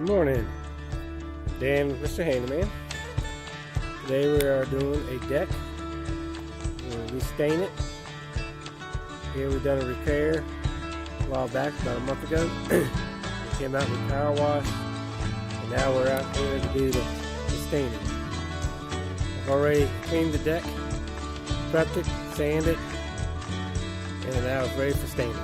Good morning, Dan, Mr. Handyman. Today we are doing a deck. We'll restain it. Here we've done a repair a while back, about a month ago. We came out with power wash, and now we're out here to do the staining. I've already cleaned the deck, prepped it, sanded it, and now it's ready for staining.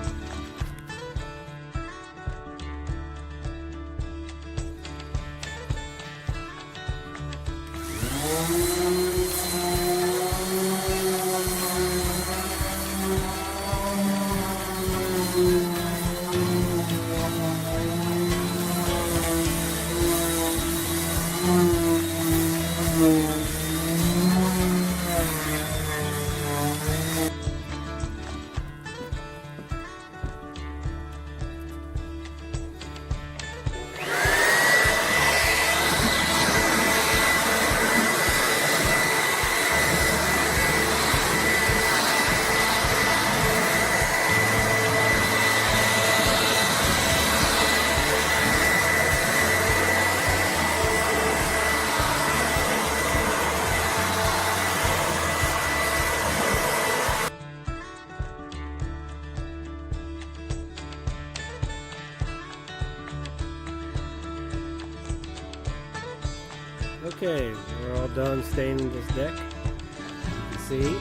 Okay, we're all done staining this deck. You can see.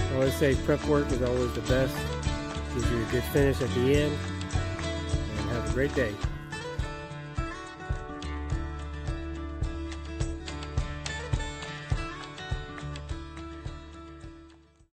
I always say prep work is always the best. Gives you a good finish at the end. And have a great day.